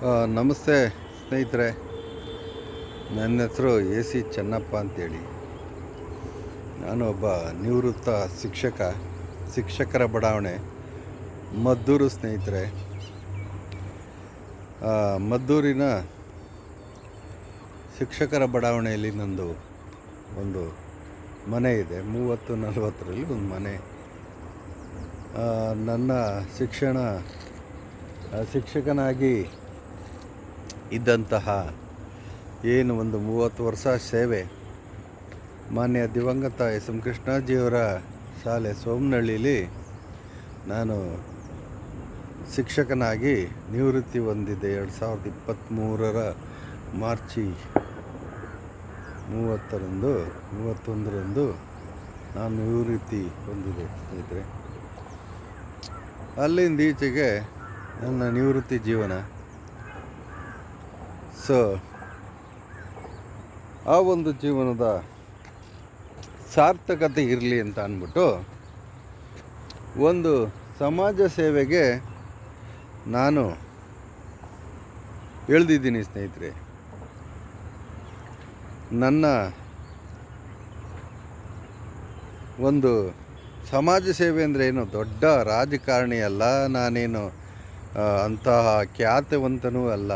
ನಮಸ್ತೆ ಸ್ನೇಹಿತರೆ, ನನ್ನ ಹೆಸರು AC ಚೆನ್ನಪ್ಪ ಅಂತೇಳಿ. ನಾನು ಒಬ್ಬ ನಿವೃತ್ತ ಶಿಕ್ಷಕರ ಬಡಾವಣೆ ಮದ್ದೂರು ಸ್ನೇಹಿತರೆ. ಮದ್ದೂರಿನ ಶಿಕ್ಷಕರ ಬಡಾವಣೆಯಲ್ಲಿ ನಂದು ಒಂದು ಮನೆ ಇದೆ. 30-40ರಲ್ಲಿ ಒಂದು ಮನೆ. ನನ್ನ ಶಿಕ್ಷಕನಾಗಿ ಇದ್ದಂತಹ ಏನು ಒಂದು 30 ವರ್ಷ ಸೇವೆ ಮಾನ್ಯ ದಿವಂಗತ SM ಕೃಷ್ಣಾಜಿಯವರ ಶಾಲೆ ಸೋಮನಹಳ್ಳಿಲಿ ನಾನು ಶಿಕ್ಷಕನಾಗಿ ನಿವೃತ್ತಿ ಹೊಂದಿದ್ದೆ. 2023ರ ಮಾರ್ಚ್ 31ರಂದು ನಾನು ನಿವೃತ್ತಿ ಹೊಂದಿದೆ ಸ್ನೇಹಿತರೆ. ಅಲ್ಲಿಂದ ಈಚೆಗೆ ನನ್ನ ನಿವೃತ್ತಿ ಜೀವನ. ಆ ಒಂದು ಜೀವನದ ಸಾರ್ಥಕತೆ ಇರಲಿ ಅಂತ ಅಂದ್ಬಿಟ್ಟು ಒಂದು ಸಮಾಜ ಸೇವೆಗೆ ನಾನು ಎಳೆದಿದ್ದೀನಿ ಸ್ನೇಹಿತರೆ. ನನ್ನ ಒಂದು ಸಮಾಜ ಸೇವೆ ಅಂದರೆ ಏನು ದೊಡ್ಡ ರಾಜಕಾರಣಿ ಅಲ್ಲ, ನಾನೇನು ಅಂತಹ ಖ್ಯಾತವಂತನೂ ಅಲ್ಲ.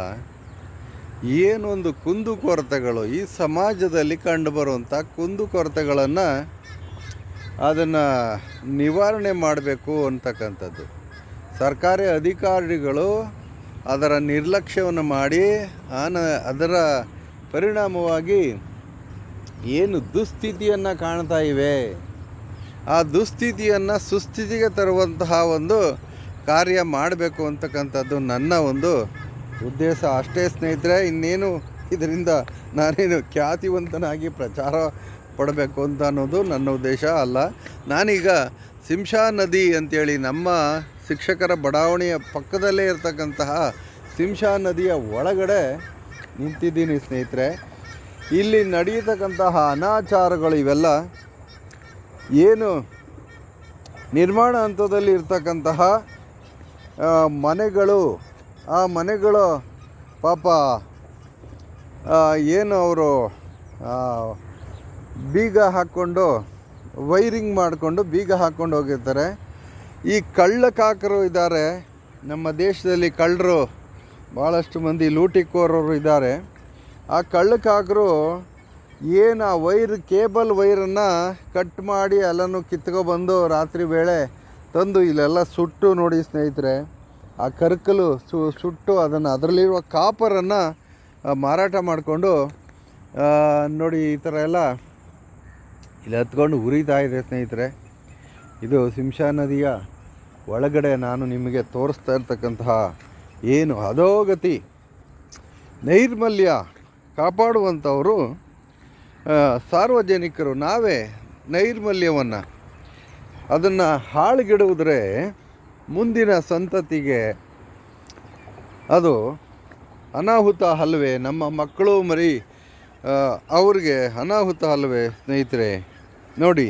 ಏನೊಂದು ಕುಂದುಕೊರತೆಗಳು ಈ ಸಮಾಜದಲ್ಲಿ ಕಂಡುಬರುವಂಥ ಕುಂದುಕೊರತೆಗಳನ್ನು ಅದನ್ನು ನಿವಾರಣೆ ಮಾಡಬೇಕು ಅಂತಕ್ಕಂಥದ್ದು. ಸರ್ಕಾರಿ ಅಧಿಕಾರಿಗಳು ಅದರ ನಿರ್ಲಕ್ಷ್ಯವನ್ನು ಮಾಡಿ ಅದರ ಪರಿಣಾಮವಾಗಿ ಏನು ದುಸ್ಥಿತಿಯನ್ನು ಕಾಣ್ತಾ ಇವೆ, ಆ ದುಸ್ಥಿತಿಯನ್ನು ಸುಸ್ಥಿತಿಗೆ ತರುವಂತಹ ಒಂದು ಕಾರ್ಯ ಮಾಡಬೇಕು ಅಂತಕ್ಕಂಥದ್ದು ನನ್ನ ಒಂದು ಉದ್ದೇಶ ಅಷ್ಟೇ ಸ್ನೇಹಿತರೆ. ಇನ್ನೇನು ಇದರಿಂದ ನಾನೇನು ಖ್ಯಾತಿವಂತನಾಗಿ ಪ್ರಚಾರ ಪಡಬೇಕು ಅಂತ ಅನ್ನೋದು ನನ್ನ ಉದ್ದೇಶ ಅಲ್ಲ. ನಾನೀಗ ಶಿಂಷಾ ನದಿ ಅಂಥೇಳಿ ನಮ್ಮ ಶಿಕ್ಷಕರ ಬಡಾವಣೆಯ ಪಕ್ಕದಲ್ಲೇ ಇರತಕ್ಕಂತಹ ಶಿಂಷಾ ನದಿಯ ಒಳಗಡೆ ನಿಂತಿದ್ದೀನಿ ಸ್ನೇಹಿತರೆ. ಇಲ್ಲಿ ನಡೆಯತಕ್ಕಂತಹ ಅನಾಚಾರಗಳು ಇವೆಲ್ಲ ಏನು ನಿರ್ಮಾಣ ಹಂತದಲ್ಲಿ ಇರ್ತಕ್ಕಂತಹ ಮನೆಗಳು, ಆ ಮನೆಗಳು ಪಾಪ ಏನು ಅವರು ಬೀಗ ಹಾಕ್ಕೊಂಡು ವೈರಿಂಗ್ ಮಾಡಿಕೊಂಡು ಬೀಗ ಹಾಕ್ಕೊಂಡು ಹೋಗಿರ್ತಾರೆ. ಈ ಕಳ್ಳಕಾಕರು ಇದ್ದಾರೆ ನಮ್ಮ ದೇಶದಲ್ಲಿ. ಕಳ್ಳರು ಭಾಳಷ್ಟು ಮಂದಿ ಲೂಟಿಕೋರರು ಇದ್ದಾರೆ. ಆ ಕಳ್ಳಕಾಕರು ಏನು ಆ ಕೇಬಲ್ ವೈರನ್ನು ಕಟ್ ಮಾಡಿ ಎಲ್ಲನೂ ಕಿತ್ಕೊಬಂದು ರಾತ್ರಿ ವೇಳೆ ತಂದು ಇಲ್ಲೆಲ್ಲ ಸುಟ್ಟು ನೋಡಿ ಸ್ನೇಹಿತರೆ. ಆ ಕರ್ಕಲು ಸುಟ್ಟು ಅದರಲ್ಲಿರುವ ಕಾಪರನ್ನು ಮಾರಾಟ ಮಾಡಿಕೊಂಡು ನೋಡಿ ಈ ಥರ ಎಲ್ಲ ಇಲ್ಲಿ ಹತ್ಕೊಂಡು ಉರಿತಾ ಇದೆ ಸ್ನೇಹಿತರೆ. ಇದು ಶಿಂಷಾ ನದಿಯ ಒಳಗಡೆ ನಾನು ನಿಮಗೆ ತೋರಿಸ್ತಾ ಇರ್ತಕ್ಕಂತಹ ಏನು ಅಧೋಗತಿ ನೈರ್ಮಲ್ಯ ಕಾಪಾಡುವಂಥವರು ಸಾರ್ವಜನಿಕರು ನಾವೇ ನೈರ್ಮಲ್ಯವನ್ನು ಅದನ್ನು ಹಾಳುಗೆಡುವುದರೆ ಮುಂದಿನ ಸಂತತಿಗೆ ಅದು ಅನಾಹುತ ಅಲ್ವೇ? ನಮ್ಮ ಮಕ್ಕಳು ಮರಿ ಅವ್ರಿಗೆ ಅನಾಹುತ ಅಲ್ವೇ ಸ್ನೇಹಿತರೆ? ನೋಡಿ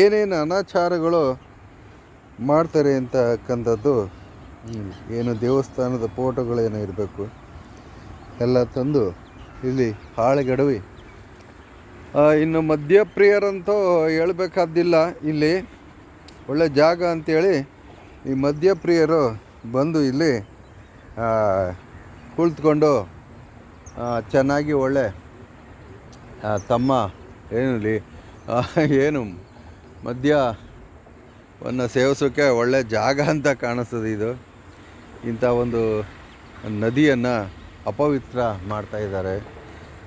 ಏನೇನು ಅನಾಚಾರಗಳು ಮಾಡ್ತಾರೆ ಅಂತಕ್ಕಂಥದ್ದು. ಏನು ದೇವಸ್ಥಾನದ ಫೋಟೋಗಳೇನೋ ಇರಬೇಕು ಎಲ್ಲ ತಂದು ಇಲ್ಲಿ ಹಾಳುಗೆಡವಿ. ಇನ್ನು ಮದ್ಯಪ್ರಿಯರಂತೂ ಹೇಳ್ಬೇಕಾದ್ದಿಲ್ಲ. ಇಲ್ಲಿ ಒಳ್ಳೆ ಜಾಗ ಅಂಥೇಳಿ ಈ ಮದ್ಯಪ್ರಿಯರು ಬಂದು ಇಲ್ಲಿ ಕುಳಿತುಕೊಂಡು ಚೆನ್ನಾಗಿ ಒಳ್ಳೆ ತಮ್ಮ ಏನು ಮದ್ಯವನ್ನು ಸೇವಿಸೋಕ್ಕೆ ಒಳ್ಳೆ ಜಾಗ ಅಂತ ಕಾಣಿಸ್ತದೆ. ಇದು ಇಂಥ ಒಂದು ನದಿಯನ್ನು ಅಪವಿತ್ರ ಮಾಡ್ತಾಯಿದ್ದಾರೆ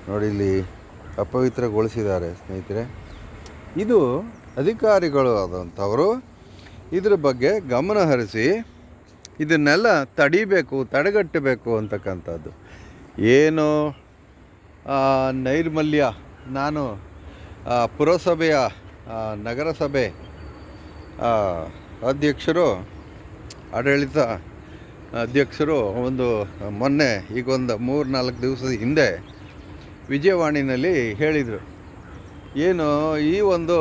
ನೋಡಿ, ಇಲ್ಲಿ ಅಪವಿತ್ರಗೊಳಿಸಿದ್ದಾರೆ ಸ್ನೇಹಿತರೆ. ಇದು ಅಧಿಕಾರಿಗಳು ಆದಂಥವರು ಇದ್ರ ಬಗ್ಗೆ ಗಮನ ಹರಿಸಿ ಇದನ್ನೆಲ್ಲ ತಡೆಗಟ್ಟಬೇಕು ಅಂತಕ್ಕಂಥದ್ದು. ಏನು ನೈರ್ಮಲ್ಯ ನಾನು ಪುರಸಭೆಯ ನಗರಸಭೆ ಆಡಳಿತ ಅಧ್ಯಕ್ಷರು ಮೊನ್ನೆ ಈಗೊಂದು 3-4 ದಿವಸದ ಹಿಂದೆ ವಿಜಯವಾಣಿನಲ್ಲಿ ಹೇಳಿದರು, ಏನು ಈ ಒಂದು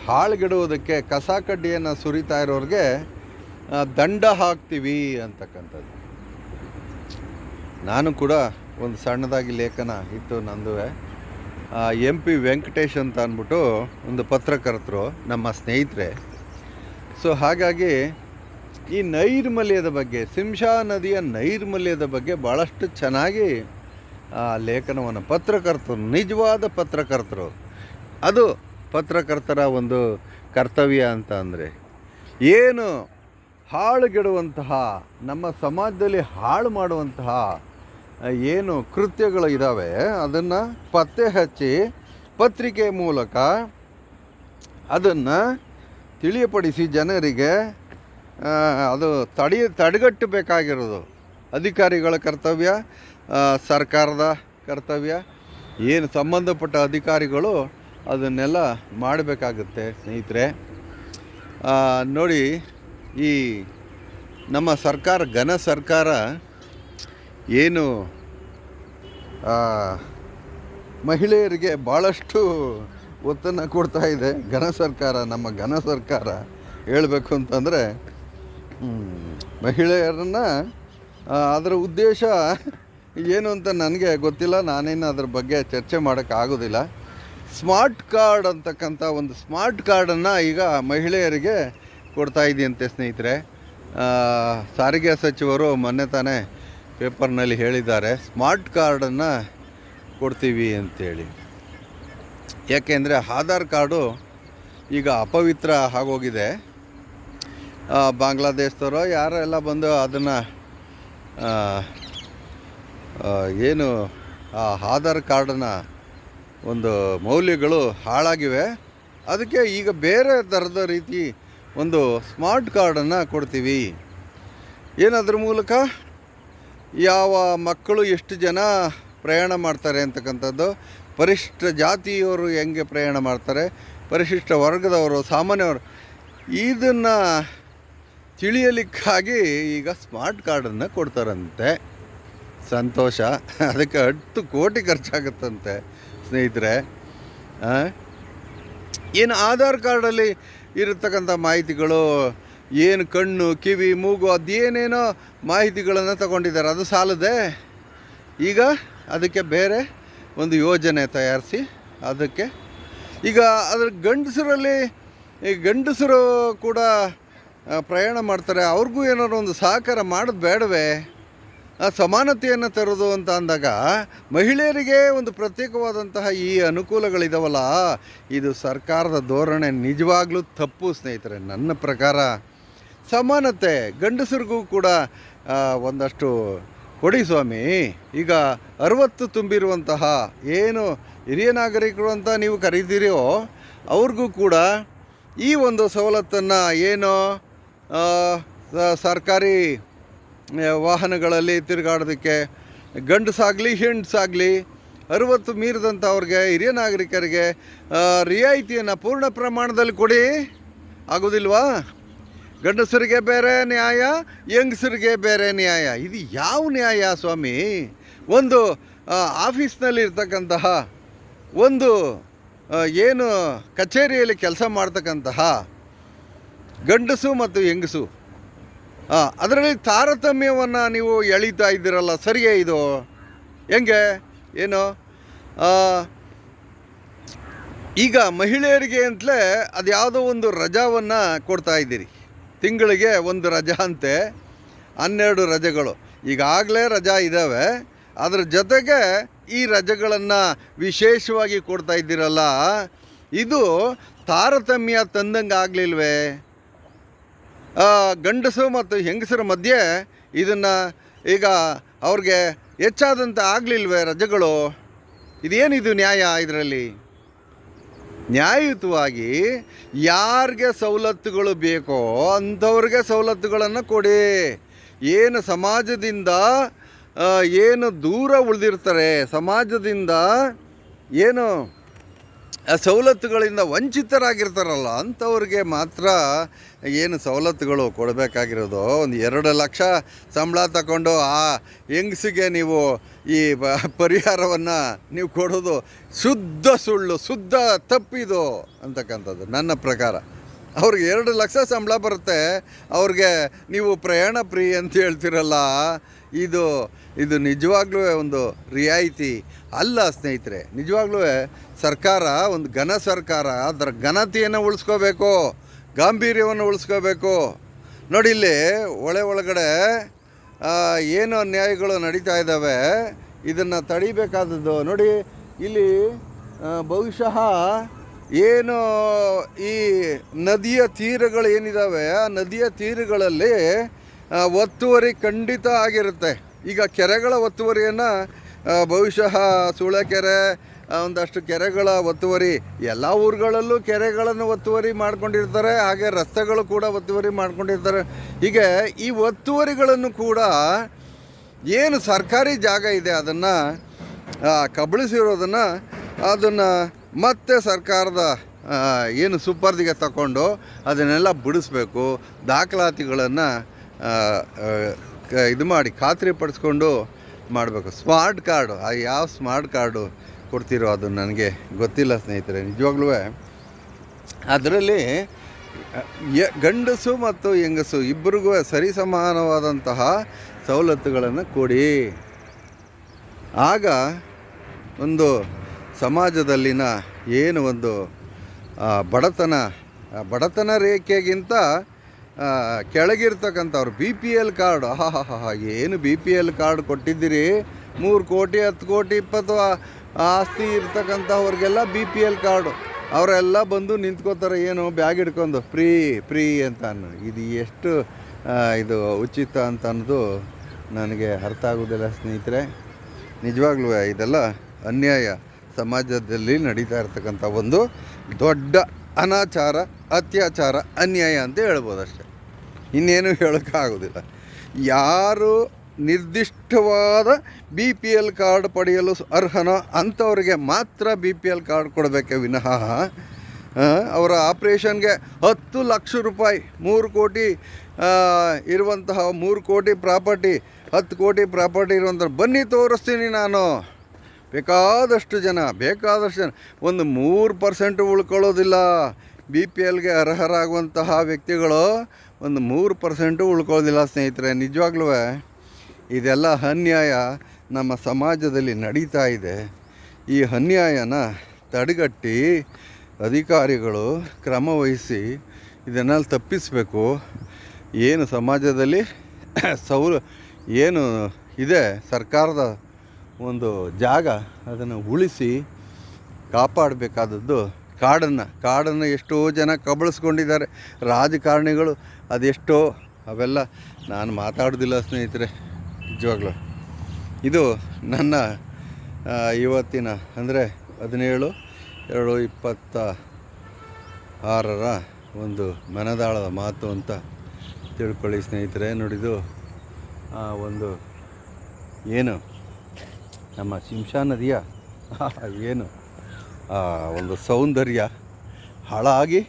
ಹಾಳುಗೆಡುವುದಕ್ಕೆ ಕಸ ಕಡ್ಡಿಯನ್ನು ಸುರಿತಾ ಇರೋರಿಗೆ ದಂಡ ಹಾಕ್ತೀವಿ ಅಂತಕ್ಕಂಥದ್ದು. ನಾನು ಕೂಡ ಒಂದು ಸಣ್ಣದಾಗಿ ಲೇಖನ ಇತ್ತು ನಂದು. MP ವೆಂಕಟೇಶ್ ಅಂತ ಅಂದ್ಬಿಟ್ಟು ಒಂದು ಪತ್ರಕರ್ತರು, ನಮ್ಮ ಸ್ನೇಹಿತರೆ. ಸೊ ಹಾಗಾಗಿ ಈ ನೈರ್ಮಲ್ಯದ ಬಗ್ಗೆ, ಶಿಂಷಾ ನದಿಯ ನೈರ್ಮಲ್ಯದ ಬಗ್ಗೆ ಭಾಳಷ್ಟು ಚೆನ್ನಾಗಿ ಲೇಖನವನ್ನು ಪತ್ರಕರ್ತರು, ನಿಜವಾದ ಪತ್ರಕರ್ತರು, ಅದು ಪತ್ರಕರ್ತರ ಒಂದು ಕರ್ತವ್ಯ ಅಂತ ಅಂದರೆ ಏನು ಹಾಳುಗೆಡುವಂತಹ, ನಮ್ಮ ಸಮಾಜದಲ್ಲಿ ಹಾಳು ಮಾಡುವಂತಹ ಏನು ಕೃತ್ಯಗಳು ಇದ್ದಾವೆ ಅದನ್ನು ಪತ್ತೆ ಹಚ್ಚಿ ಪತ್ರಿಕೆ ಮೂಲಕ ಅದನ್ನು ತಿಳಿಯಪಡಿಸಿ ಜನರಿಗೆ ಅದು ತಡೆಗಟ್ಟಬೇಕಾಗಿರೋದು ಅಧಿಕಾರಿಗಳ ಕರ್ತವ್ಯ, ಸರ್ಕಾರದ ಕರ್ತವ್ಯ. ಏನು ಸಂಬಂಧಪಟ್ಟ ಅಧಿಕಾರಿಗಳು ಅದನ್ನೆಲ್ಲ ಮಾಡಬೇಕಾಗುತ್ತೆ ಸ್ನೇಹಿತರೆ. ನೋಡಿ, ಈ ನಮ್ಮ ಸರ್ಕಾರ, ಘನ ಸರ್ಕಾರ ಏನು ಮಹಿಳೆಯರಿಗೆ ಭಾಳಷ್ಟು ಒತ್ತನ್ನು ಕೊಡ್ತಾ ಇದೆ ನಮ್ಮ ಘನ ಸರ್ಕಾರ. ಹೇಳಬೇಕು ಅಂತಂದರೆ ಮಹಿಳೆಯರನ್ನು ಅದರ ಉದ್ದೇಶ ಏನು ಅಂತ ನನಗೆ ಗೊತ್ತಿಲ್ಲ, ನಾನೇನು ಅದ್ರ ಬಗ್ಗೆ ಚರ್ಚೆ ಮಾಡೋಕ್ಕಾಗೋದಿಲ್ಲ. ಸ್ಮಾರ್ಟ್ ಕಾರ್ಡ್ ಅಂತಕ್ಕಂಥ ಒಂದು ಸ್ಮಾರ್ಟ್ ಕಾರ್ಡನ್ನು ಈಗ ಮಹಿಳೆಯರಿಗೆ ಕೊಡ್ತಾ ಇದೆಯಂತೆ ಸ್ನೇಹಿತರೆ. ಸಾರಿಗೆ ಸಚಿವರು ಮೊನ್ನೆ ತಾನೇ ಪೇಪರ್ನಲ್ಲಿ ಹೇಳಿದ್ದಾರೆ, ಸ್ಮಾರ್ಟ್ ಕಾರ್ಡನ್ನು ಕೊಡ್ತೀವಿ ಅಂತೇಳಿ. ಯಾಕೆಂದರೆ ಆಧಾರ್ ಕಾರ್ಡು ಈಗ ಅಪವಿತ್ರ ಆಗೋಗಿದೆ. ಬಾಂಗ್ಲಾದೇಶದವರು ಯಾರೆಲ್ಲ ಬಂದು ಅದನ್ನು ಏನು ಆ ಆಧಾರ್ ಕಾರ್ಡನ್ನ ಒಂದು ಮೌಲ್ಯಗಳು ಹಾಳಾಗಿವೆ. ಅದಕ್ಕೆ ಈಗ ಬೇರೆ ಥರದ ರೀತಿ ಒಂದು ಸ್ಮಾರ್ಟ್ ಕಾರ್ಡನ್ನು ಕೊಡ್ತೀವಿ. ಏನದ್ರ ಮೂಲಕ ಯಾವ ಮಕ್ಕಳು ಎಷ್ಟು ಜನ ಪ್ರಯಾಣ ಮಾಡ್ತಾರೆ ಅಂತಕ್ಕಂಥದ್ದು, ಪರಿಶಿಷ್ಟ ಜಾತಿಯವರು ಹೆಂಗೆ ಪ್ರಯಾಣ ಮಾಡ್ತಾರೆ, ಪರಿಶಿಷ್ಟ ವರ್ಗದವರು, ಸಾಮಾನ್ಯವರು, ಇದನ್ನು ತಿಳಿಯಲಿಕ್ಕಾಗಿ ಈಗ ಸ್ಮಾರ್ಟ್ ಕಾರ್ಡನ್ನು ಕೊಡ್ತಾರಂತೆ. ಸಂತೋಷ. ಅದಕ್ಕೆ 10 ಕೋಟಿ ಖರ್ಚಾಗುತ್ತಂತೆ ಸ್ನೇಹಿತರೆ. ಏನು ಆಧಾರ್ ಕಾರ್ಡಲ್ಲಿ ಇರತಕ್ಕಂಥ ಮಾಹಿತಿಗಳು, ಏನು ಕಣ್ಣು, ಕಿವಿ, ಮೂಗು, ಅದೇನೇನೋ ಮಾಹಿತಿಗಳನ್ನು ತಗೊಂಡಿದ್ದಾರೆ, ಅದು ಸಾಲದೆ ಈಗ ಅದಕ್ಕೆ ಬೇರೆ ಒಂದು ಯೋಜನೆ ತಯಾರಿಸಿ ಅದಕ್ಕೆ ಈಗ ಅದ್ರ ಗಂಡಸರು ಕೂಡ ಪ್ರಯಾಣ ಮಾಡ್ತಾರೆ, ಅವ್ರಿಗೂ ಏನಾದ್ರು ಒಂದು ಸಹಕಾರ ಮಾಡೋದು ಬೇಡವೇ? ಸಮಾನತೆಯನ್ನು ತರೋದು ಅಂತ ಅಂದಾಗ ಮಹಿಳೆಯರಿಗೆ ಒಂದು ಪ್ರತ್ಯೇಕವಾದಂತಹ ಈ ಅನುಕೂಲಗಳಿದಾವಲ್ಲ, ಇದು ಸರ್ಕಾರದ ಧೋರಣೆ ನಿಜವಾಗ್ಲೂ ತಪ್ಪು ಸ್ನೇಹಿತರೆ. ನನ್ನ ಪ್ರಕಾರ ಸಮಾನತೆ ಗಂಡಸರಿಗೂ ಕೂಡ ಒಂದಷ್ಟು ಕೊಡಿ ಸ್ವಾಮಿ. ಈಗ 60 ತುಂಬಿರುವಂತಹ ಏನು ಹಿರಿಯ ನಾಗರಿಕರು ಅಂತ ನೀವು ಕರೀತೀರೋ ಅವ್ರಿಗೂ ಕೂಡ ಈ ಒಂದು ಸವಲತ್ತನ್ನು, ಏನು ಸರ್ಕಾರಿ ವಾಹನಗಳಲ್ಲಿ ತಿರುಗಾಡೋದಕ್ಕೆ ಗಂಡಸಾಗಲಿ ಹೆಣ್ಸಾಗಲಿ 60 ಮೀರಿದಂಥವ್ರಿಗೆ, ಹಿರಿಯ ನಾಗರಿಕರಿಗೆ ರಿಯಾಯಿತಿಯನ್ನು ಪೂರ್ಣ ಪ್ರಮಾಣದಲ್ಲಿ ಕೊಡಿ. ಆಗೋದಿಲ್ವಾ? ಗಂಡಸರಿಗೆ ಬೇರೆ ನ್ಯಾಯ, ಹೆಂಗಸರಿಗೆ ಬೇರೆ ನ್ಯಾಯ. ಇದು ಯಾವ ನ್ಯಾಯ ಸ್ವಾಮಿ? ಒಂದು ಆಫೀಸ್ನಲ್ಲಿರ್ತಕ್ಕಂತಹ ಒಂದು ಏನು ಕಚೇರಿಯಲ್ಲಿ ಕೆಲಸ ಮಾಡ್ತಕ್ಕಂತಹ ಗಂಡಸು ಮತ್ತು ಹೆಂಗಸು, ಅದರಲ್ಲಿ ತಾರತಮ್ಯವನ್ನು ನೀವು ಎಳೀತಾ ಇದ್ದೀರಲ್ಲ, ಸರಿಯೇ ಇದು? ಹೆಂಗೆ ಏನು? ಈಗ ಮಹಿಳೆಯರಿಗೆ ಅಂತಲೇ ಅದು ಯಾವುದೋ ಒಂದು ರಜಾವನ್ನು ಕೊಡ್ತಾ ಇದ್ದೀರಿ. ತಿಂಗಳಿಗೆ ಒಂದು ರಜಾ ಅಂತೆ, 12 ರಜೆಗಳು ಈಗಾಗಲೇ ರಜಾ ಇದ್ದಾವೆ. ಅದ್ರ ಜೊತೆಗೆ ಈ ರಜೆಗಳನ್ನು ವಿಶೇಷವಾಗಿ ಕೊಡ್ತಾ ಇದ್ದೀರಲ್ಲ, ಇದು ತಾರತಮ್ಯ ತಂದಂಗೆ ಆಗಲಿಲ್ವೇ? ಗಂಡಸು ಮತ್ತು ಹೆಂಗಸರ ಮಧ್ಯೆ ಇದನ್ನು ಈಗ ಅವ್ರಿಗೆ ಹೆಚ್ಚಾದಂಥ ಆಗಲಿಲ್ವೇ ರಜೆಗಳು? ಇದೇನಿದು ನ್ಯಾಯ? ಇದರಲ್ಲಿ ನ್ಯಾಯಯುತವಾಗಿ ಯಾರಿಗೆ ಸವಲತ್ತುಗಳು ಬೇಕೋ ಅಂಥವ್ರಿಗೆ ಸವಲತ್ತುಗಳನ್ನು ಕೊಡಿ. ಏನು ಸಮಾಜದಿಂದ ಏನು ದೂರ ಉಳಿದಿರ್ತಾರೆ, ಸಮಾಜದಿಂದ ಏನು ಸವಲತ್ತುಗಳಿಂದ ವಂಚಿತರಾಗಿರ್ತಾರಲ್ಲ ಅಂಥವ್ರಿಗೆ ಮಾತ್ರ ಏನು ಸವಲತ್ತುಗಳು ಕೊಡಬೇಕಾಗಿರೋದು. ಒಂದು 2 ಲಕ್ಷ ಸಂಬಳ ತಗೊಂಡು ಆ ಹೆಂಗಸಿಗೆ ನೀವು ಈ ಪರಿಹಾರವನ್ನು ನೀವು ಕೊಡೋದು ಶುದ್ಧ ಸುಳ್ಳು, ಶುದ್ಧ ತಪ್ಪಿದು ಅಂತಕ್ಕಂಥದ್ದು ನನ್ನ ಪ್ರಕಾರ. ಅವ್ರಿಗೆ 2 ಲಕ್ಷ ಸಂಬಳ ಬರುತ್ತೆ, ಅವ್ರಿಗೆ ನೀವು ಪ್ರಯಾಣ ಫ್ರೀ ಅಂತ ಹೇಳ್ತಿರಲ್ಲ, ಇದು ಇದು ನಿಜವಾಗ್ಲೂ ಒಂದು ರಿಯಾಯಿತಿ ಅಲ್ಲ ಸ್ನೇಹಿತರೆ. ನಿಜವಾಗ್ಲೂ ಸರ್ಕಾರ ಒಂದು ಘನ ಸರ್ಕಾರ, ಅದರ ಘನತೆಯನ್ನು ಉಳಿಸ್ಕೋಬೇಕು, ಗಾಂಭೀರ್ಯವನ್ನು ಉಳಿಸ್ಕೋಬೇಕು. ನೋಡಿ ಇಲ್ಲಿ ಒಳಗಡೆ ಏನು ಅನ್ಯಾಯಗಳು ನಡೀತಾ ಇದ್ದಾವೆ, ಇದನ್ನು ತಡಿಬೇಕಾದದ್ದು. ನೋಡಿ ಇಲ್ಲಿ ಬಹುಶಃ ಏನು ಈ ನದಿಯ ತೀರಗಳು ಏನಿದ್ದಾವೆ, ಆ ನದಿಯ ತೀರಗಳಲ್ಲಿ ಒತ್ತುವರಿ ಖಂಡಿತ ಆಗಿರುತ್ತೆ. ಈಗ ಕೆರೆಗಳ ಒತ್ತುವರಿಯನ್ನು ಬಹುಶಃ ಸೂಳೆಕೆರೆ, ಒಂದಷ್ಟು ಕೆರೆಗಳ ಒತ್ತುವರಿ, ಎಲ್ಲ ಊರುಗಳಲ್ಲೂ ಕೆರೆಗಳನ್ನು ಒತ್ತುವರಿ ಮಾಡ್ಕೊಂಡಿರ್ತಾರೆ, ಹಾಗೆ ರಸ್ತೆಗಳು ಕೂಡ ಒತ್ತುವರಿ ಮಾಡ್ಕೊಂಡಿರ್ತಾರೆ. ಹೀಗೆ ಈ ಒತ್ತುವರಿಗಳನ್ನು ಕೂಡ ಏನು ಸರ್ಕಾರಿ ಜಾಗ ಇದೆ ಅದನ್ನು ಕಬಳಿಸಿರೋದನ್ನು ಅದನ್ನು ಮತ್ತೆ ಸರ್ಕಾರದ ಏನು ಸುಪರ್ದಿಗೆ ತಗೊಂಡು ಅದನ್ನೆಲ್ಲ ಬಿಡಿಸ್ಬೇಕು. ದಾಖಲಾತಿಗಳನ್ನು ಇದು ಮಾಡಿ ಖಾತ್ರಿಪಡಿಸ್ಕೊಂಡು ಮಾಡಬೇಕು. ಸ್ಮಾರ್ಟ್ ಕಾರ್ಡು, ಯಾವ ಸ್ಮಾರ್ಟ್ ಕಾರ್ಡು ಕೊಡ್ತಿರೋ ಅದು ನನಗೆ ಗೊತ್ತಿಲ್ಲ ಸ್ನೇಹಿತರೆ. ನಿಜವಾಗ್ಲೂ ಅದರಲ್ಲಿ ಗಂಡಸು ಮತ್ತು ಹೆಂಗಸು ಇಬ್ಬರಿಗೂ ಸರಿಸಮಾನವಾದಂತಹ ಸವಲತ್ತುಗಳನ್ನು ಕೊಡಿ. ಆಗ ಒಂದು ಸಮಾಜದಲ್ಲಿನ ಏನು ಒಂದು ಬಡತನ ರೇಖೆಗಿಂತ ಕೆಳಗಿರ್ತಕ್ಕಂಥವ್ರು BPL ಕಾರ್ಡ್, ಏನು BPL ಕಾರ್ಡ್ ಕೊಟ್ಟಿದ್ದೀರಿ, 3 ಕೋಟಿ 10 ಕೋಟಿ 20 ಆಸ್ತಿ ಇರ್ತಕ್ಕಂಥವ್ರಿಗೆಲ್ಲ BPL ಕಾರ್ಡು, ಅವರೆಲ್ಲ ಬಂದು ನಿಂತ್ಕೋತಾರೆ, ಏನು ಬ್ಯಾಗ್ ಹಿಡ್ಕೊಂಡು ಫ್ರೀ ಅಂತ ಇದು ಎಷ್ಟು ಇದು ಉಚಿತ ಅಂತ ಅನ್ನೋದು ನನಗೆ ಅರ್ಥ ಆಗೋದಿಲ್ಲ ಸ್ನೇಹಿತರೆ. ನಿಜವಾಗ್ಲೂ ಇದೆಲ್ಲ ಅನ್ಯಾಯ, ಸಮಾಜದಲ್ಲಿ ನಡೀತಾ ಇರ್ತಕ್ಕಂಥ ಒಂದು ದೊಡ್ಡ ಅನಾಚಾರ, ಅತ್ಯಾಚಾರ, ಅನ್ಯಾಯ ಅಂತ ಹೇಳ್ಬೋದು ಅಷ್ಟೆ, ಇನ್ನೇನು ಹೇಳೋಕ್ಕಾಗೋದಿಲ್ಲ. ಯಾರು ನಿರ್ದಿಷ್ಟವಾದ BPL ಕಾರ್ಡ್ ಪಡೆಯಲು ಅರ್ಹನೋ ಅಂಥವ್ರಿಗೆ ಮಾತ್ರ BPL ಕಾರ್ಡ್ ಕೊಡಬೇಕೆ ವಿನಃ ಅವರ ಆಪ್ರೇಷನ್ಗೆ 10 ಲಕ್ಷ ರೂಪಾಯಿ, 3 ಕೋಟಿ ಇರುವಂತಹ 3 ಕೋಟಿ ಪ್ರಾಪರ್ಟಿ, 10 ಕೋಟಿ ಪ್ರಾಪರ್ಟಿ ಇರುವಂಥ ಬನ್ನಿ ತೋರಿಸ್ತೀನಿ ನಾನು. ಬೇಕಾದಷ್ಟು ಜನ ಒಂದು 3% ಉಳ್ಕೊಳ್ಳೋದಿಲ್ಲ. BPLಗೆ ಅರ್ಹರಾಗುವಂತಹ ವ್ಯಕ್ತಿಗಳು ಒಂದು 3% ಉಳ್ಕೊಳ್ಳೋದಿಲ್ಲ ಸ್ನೇಹಿತರೆ. ನಿಜವಾಗ್ಲೂ ಇದೆಲ್ಲ ಅನ್ಯಾಯ ನಮ್ಮ ಸಮಾಜದಲ್ಲಿ ನಡೀತಾ ಇದೆ. ಈ ಅನ್ಯಾಯನ ತಡೆಗಟ್ಟಿ ಅಧಿಕಾರಿಗಳು ಕ್ರಮ ವಹಿಸಿ ಇದನ್ನೆಲ್ಲ ತಪ್ಪಿಸಬೇಕು. ಏನು ಸಮಾಜದಲ್ಲಿ ಏನು ಇದೆ ಸರ್ಕಾರದ ಒಂದು ಜಾಗ, ಅದನ್ನು ಉಳಿಸಿ ಕಾಪಾಡಬೇಕಾದದ್ದು. ಕಾಡನ್ನು ಎಷ್ಟೋ ಜನ ಕಬಳಿಸ್ಕೊಂಡಿದ್ದಾರೆ ರಾಜಕಾರಣಿಗಳು, ಅದೆಷ್ಟೋ ಅವೆಲ್ಲ ನಾನು ಮಾತಾಡೋದಿಲ್ಲ ಸ್ನೇಹಿತರೆ. ನಿಜವಾಗ್ಲೂ ಇದು ನನ್ನ ಇವತ್ತಿನ ಅಂದರೆ 17/2/26 ಒಂದು ಮನದಾಳದ ಮಾತು ಅಂತ ತಿಳ್ಕೊಳ್ಳಿ ಸ್ನೇಹಿತರೆ. ನೋಡಿದು ಒಂದು ಏನು ನಮ್ಮ ಶಿಂಷಾ ನದಿಯ ಏನು ಒಂದು ಸೌಂದರ್ಯ ಹಾಳಾಗಿ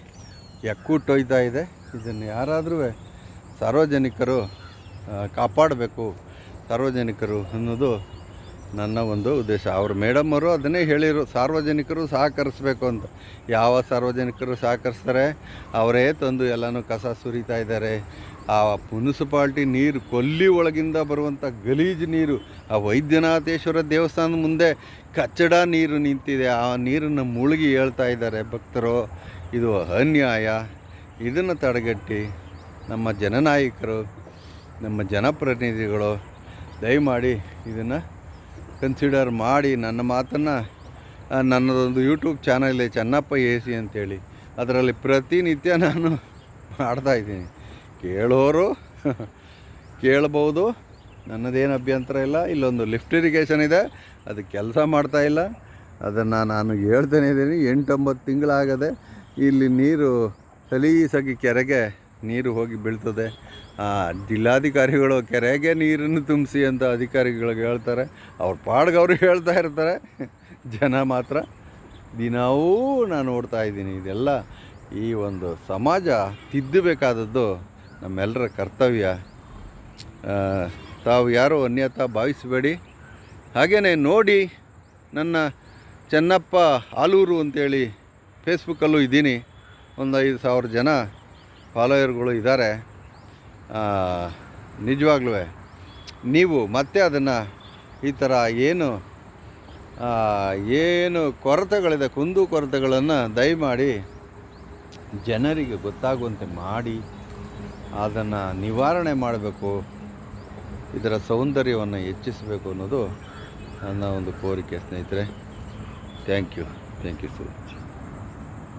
ಎಕ್ಕುಟ್ಟೊಯ್ತಾ ಇದೆ. ಇದನ್ನು ಯಾರಾದರೂ ಸಾರ್ವಜನಿಕರು ಕಾಪಾಡಬೇಕು, ಸಾರ್ವಜನಿಕರು ಅನ್ನೋದು ನನ್ನ ಒಂದು ಉದ್ದೇಶ. ಅವರು ಮೇಡಮ್ ಅವರು ಅದನ್ನೇ ಹೇಳಿದರು, ಸಾರ್ವಜನಿಕರು ಸಹಕರಿಸಬೇಕು ಅಂತ. ಯಾವ ಸಾರ್ವಜನಿಕರು ಸಹಕರಿಸ್ತಾರೆ? ಅವರೇ ತಂದು ಎಲ್ಲನೂ ಕಸ ಸುರಿತಾ ಇದ್ದಾರೆ. ಆ ಮುನ್ಸಿಪಾಲ್ಟಿ ನೀರು, ಕೊಲ್ಲಿ ಒಳಗಿಂದ ಬರುವಂಥ ಗಲೀಜು ನೀರು, ಆ ವೈದ್ಯನಾಥೇಶ್ವರ ದೇವಸ್ಥಾನದ ಮುಂದೆ ಕಚ್ಚಡ ನೀರು ನಿಂತಿದೆ, ಆ ನೀರನ್ನು ಮುಳುಗಿ ಹೇಳ್ತಾ ಇದ್ದಾರೆ ಭಕ್ತರು. ಇದು ಅನ್ಯಾಯ. ಇದನ್ನು ತಡೆಗಟ್ಟಿ ನಮ್ಮ ಜನನಾಯಕರು, ನಮ್ಮ ಜನಪ್ರತಿನಿಧಿಗಳು ದಯಮಾಡಿ ಇದನ್ನು ಕನ್ಸಿಡರ್ ಮಾಡಿ ನನ್ನ ಮಾತನ್ನು, ನನ್ನದೊಂದು ಯೂಟ್ಯೂಬ್ ಚಾನಲ್ ಇದೆ ಚೆನ್ನಪ್ಪ AC ಅಂತೇಳಿ, ಅದರಲ್ಲಿ ಪ್ರತಿನಿತ್ಯ ನಾನು ಮಾಡ್ತಾಯಿದ್ದೀನಿ. ಕೇಳೋರು ಕೇಳ್ಬೋದು, ನನ್ನದೇನು ಅಭ್ಯಂತರ ಇಲ್ಲ. ಇಲ್ಲೊಂದು ಲಿಫ್ಟ್ ಇರಿಗೇಷನ್ ಇದೆ, ಅದು ಕೆಲಸ ಮಾಡ್ತಾಯಿಲ್ಲ. ಅದನ್ನು ನಾನು ಹೇಳ್ತಾನೆ ಇದ್ದೀನಿ. 8-9 ತಿಂಗಳಾಗದೆ ಇಲ್ಲಿ ನೀರು ಸಲೀಸಾಗಿ ಕೆರೆಗೆ ನೀರು ಹೋಗಿ ಬೀಳ್ತದೆ. ಜಿಲ್ಲಾಧಿಕಾರಿಗಳು ಕೆರೆಗೆ ನೀರನ್ನು ತುಂಬಿಸಿ ಅಂತ ಅಧಿಕಾರಿಗಳಿಗೆ ಹೇಳ್ತಾರೆ. ಅವ್ರ ಪಾಡ್ಗೆ ಅವರು ಹೇಳ್ತಾ ಇರ್ತಾರೆ, ಜನ ಮಾತ್ರ ದಿನವೂ ನಾನು ನೋಡ್ತಾ ಇದ್ದೀನಿ. ಇದೆಲ್ಲ ಈ ಒಂದು ಸಮಾಜ ತಿದ್ದಬೇಕಾದದ್ದು ನಮ್ಮೆಲ್ಲರ ಕರ್ತವ್ಯ. ತಾವು ಯಾರೋ ಅನ್ಯತಾ ಭಾವಿಸಬೇಡಿ. ಹಾಗೆಯೇ ನೋಡಿ, ನನ್ನ ಚೆನ್ನಪ್ಪ ಆಲೂರು ಅಂತೇಳಿ ಫೇಸ್ಬುಕ್ಕಲ್ಲೂ ಇದ್ದೀನಿ. ಒಂದು 5,000 ಜನ ಫಾಲೋಯರ್ಗಳು ಇದ್ದಾರೆ. ನಿಜವಾಗ್ಲೂ ನೀವು ಮತ್ತೆ ಅದನ್ನು ಈ ಥರ ಏನು ಏನು ಕೊರತೆಗಳಿದೆ ಕುಂದು ಕೊರತೆಗಳನ್ನು ದಯಮಾಡಿ ಜನರಿಗೆ ಗೊತ್ತಾಗುವಂತೆ ಮಾಡಿ ಅದನ್ನು ನಿವಾರಣೆ ಮಾಡಬೇಕು, ಇದರ ಸೌಂದರ್ಯವನ್ನು ಹೆಚ್ಚಿಸಬೇಕು ಅನ್ನೋದು ನನ್ನ ಒಂದು ಕೋರಿಕೆ ಸ್ನೇಹಿತರೆ. Thank you so much.